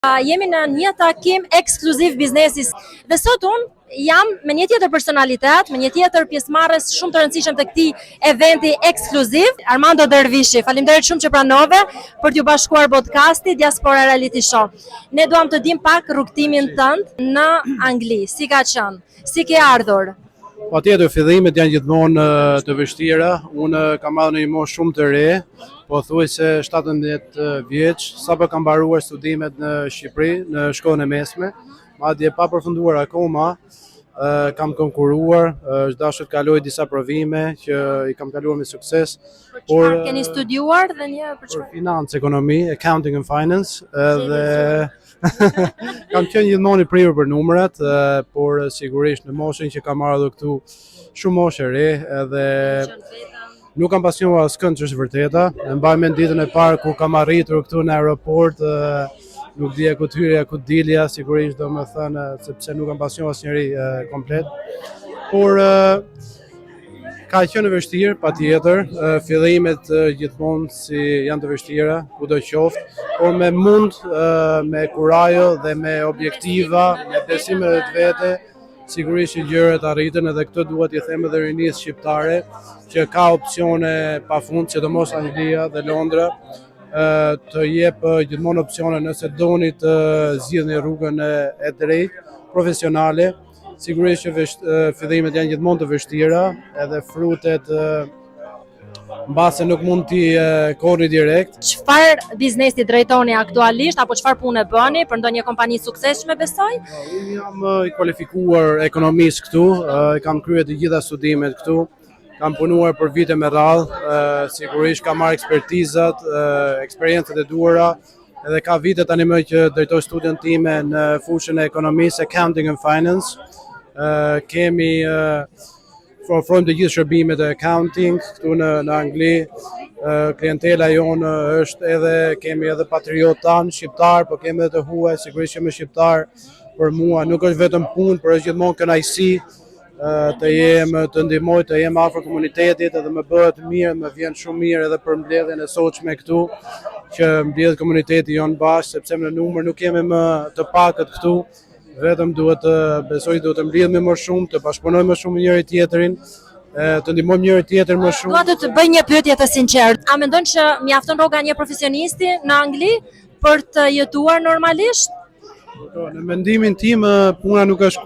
Jemi në një takim ekskluziv biznesis dhe sot unë jam me një tjetër personalitet, me një tjetër pjesëmarrës shumë të rëndësishëm të këtij eventi ekskluziv, Armando Dervishi. Faleminderit shumë që pranove për t'ju bashkuar podcasti Diaspora Reality Show. Ne duam të dim pak rrugtimin tënd në Angli. Si ka qenë? Si ke ardhur? Patjetër, fillimet janë gjithmonë të vështira. Unë kam ardhur në një moshë shumë të re, pothuajse 17 vjeç, sapo kam mbaruar studimet në Shqipëri, në shkollën e mesme, madje pa përfunduar akoma. Kam konkuruar, është dashur të kaloj disa provime që i kam kaluar me sukses. Por keni studiuar dhe një për financë, ekonomi, accounting and finance, dhe kam qenë gjithmonë i prirur për numrat, por sigurisht në moshën që kam ardhur këtu shumë moshë e re, edhe nuk kam pasionuar askënd që është vërteta. Mbaj mend ditën e parë ku kam arritur këtu në aeroport, nuk dija ku të hyrja, ku të dilja, sigurisht do më thënë, sepse nuk kam pasionuar asnjëri komplet. Por ka qenë e vështirë, patjetër, fillimet gjithmonë si janë të vështira, kudo qoftë, por me mund, me kurajo dhe me objektiva, me besim edhe të vete, sigurisht që gjërat arriten, edhe këtë duhet i them edhe rinisë shqiptare, që ka opsione pafund, sidomos Anglia dhe Londra, të jep gjithmonë opsione nëse doni të zgjidhni rrugën e drejtë, profesionale. Sigurisht që fillimet janë gjithmonë të vështira, edhe frutet mbase nuk mund t'i korni direkt. Çfarë biznesi drejtoni aktualisht apo çfarë pune bëni për ndonjë kompani suksesshme, besoj? Unë jam i kualifikuar ekonomist këtu, kam kryer të gjitha studimet këtu. Kam punuar për vite me radhë, sigurisht kam marrë ekspertizat, eksperiencët e duhura, edhe ka vite tani më që drejtoj studion time në fushën e ekonomisë, accounting and finance. Kemi ofrojmë të gjithë shërbimet e accounting këtu në Angli. Klientela jonë është edhe, kemi edhe patriot tanë shqiptar, po kemi edhe të huaj, sigurisht që me shqiptar për mua nuk është vetëm punë, por është gjithmonë kënaqësi të jem, të ndihmoj, të jem afër komunitetit, edhe më bëhet mirë, më vjen shumë mirë edhe për mbledhjen e sotshme këtu, që mbledh komuniteti jonë bashkë, sepse në numër nuk jemi më të pakët këtu, vetëm duhet të besoj, duhet të mbledhemi më shumë, të bashkëpunojmë më shumë njëri tjetrin, të ndihmojmë njëri tjetrin më shumë. Dua të bëj një pyetje të sinqertë. A mendon që mjafton rroga një profesionisti në Angli për të jetuar normalisht? Në mendimin tim, puna nuk është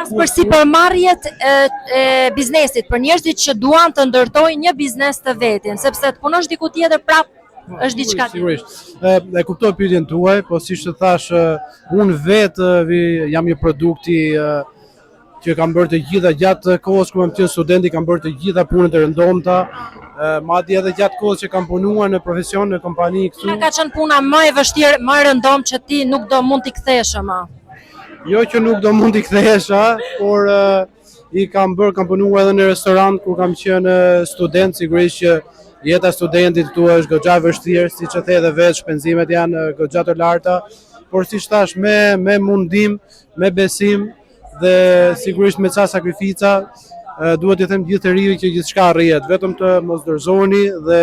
për sipërmarrjet e biznesit, për njerëzit që duan të ndërtojnë një biznes të vetin, sepse të punosh diku tjetër prap është diçka tjetër. Sigurisht. E kuptoj pyetjen tuaj, po siç të thash, unë vetë jam një produkti që kam bërë të gjitha gjatë kohës kur kam qenë studenti, kam bërë të gjitha punët e rëndomta, madje edhe gjatë kohës që kam punuar në profesion në kompani këtu. Cila ka qenë puna më e vështirë, më e rëndom që ti nuk do mund t'i kthesh më? Jo që nuk do mund t'i kthehesha, por kam punuar edhe në restorant kur kam qenë student, sigurisht që jeta e studentit këtu është goxha e vështirë, siç e the edhe vetë, shpenzimet janë goxha të larta, por siç thash, me mundim, me besim dhe sigurisht me ca sakrifica, duhet të them gjithë të rinjve që gjithçka arrihet, vetëm të mos dorëzoni dhe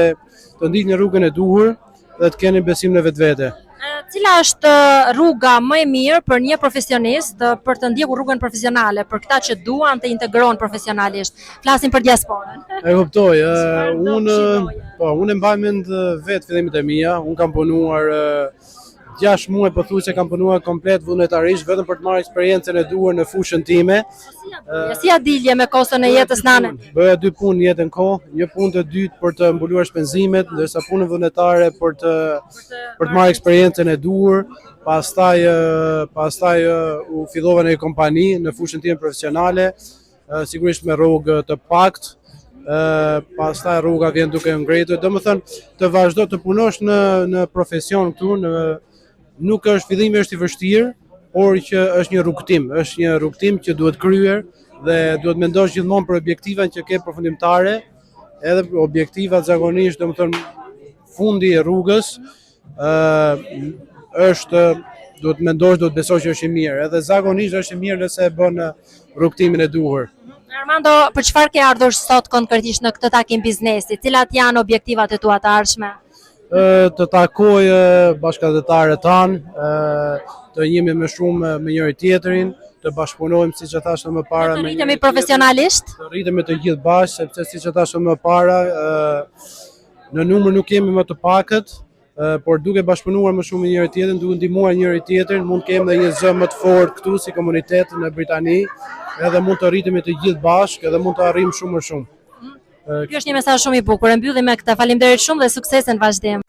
të ndiqni rrugën e duhur dhe të keni besim në vetvete. Cila është rruga më e mirë për një profesionist për të ndjekur rrugën profesionale, për këta që duan të integrohen profesionalisht? Flasim për diasporën. E kuptoj. Unë mbaj mend vetë fillimet e mia. Unë kam punuar 6 muaj, pothuajse kam punuar komplet vullnetarisht vetëm për të marrë eksperiencën e duhur në fushën time. Si a dilje me kostën e jetës nane? Bëja 2 punë në jetën kohë, një punë të dytë për të mbuluar shpenzimet, ndërsa punën vullnetare për të marrë eksperiencën e duhur. Pastaj u fillova në një kompani në fushën time profesionale, sigurisht me rrogë të paktë. Pastaj rruga vjen duke ngritur. Domethënë të vazhdo të punosh në profesion këtu, nuk është fillimi është i vështirë, por që është një rrugtim që duhet kryer dhe duhet mendosh gjithmonë për objektivat që ke përfundimtare, edhe objektivat zakonisht, domethënë fundi i rrugës është, duhet mendosh, duhet besosh që është i mirë, edhe zakonisht është i mirë nëse e bën rrugtimin e duhur. Armando, për çfarë ke ardhur sot konkretisht në këtë takim biznesi? Cilat janë objektivat e tua të ardhshme? Të takoj bashkëdhetarët tanë, të jemi më shumë me njëri tjetrin, të bashkëpunojmë siç e thashë më para Të me rritemi njëri profesionalisht. tjetrin, të rritemi të gjithë bashkë, sepse siç e thashë më para, në numër nuk jemi më të pakët, por duke bashkëpunuar më shumë me njëri tjetrin, duke ndihmuar njëri tjetrin, mund të kemi dhe një zë më të fortë këtu si komunitet në Britani, edhe mund të rritemi të gjithë bashkë edhe mund të arrijmë shumë më shumë. Ky është një mesazh shumë i bukur. E mbyllim me këtë. Faleminderit shumë dhe sukses në vazhdim.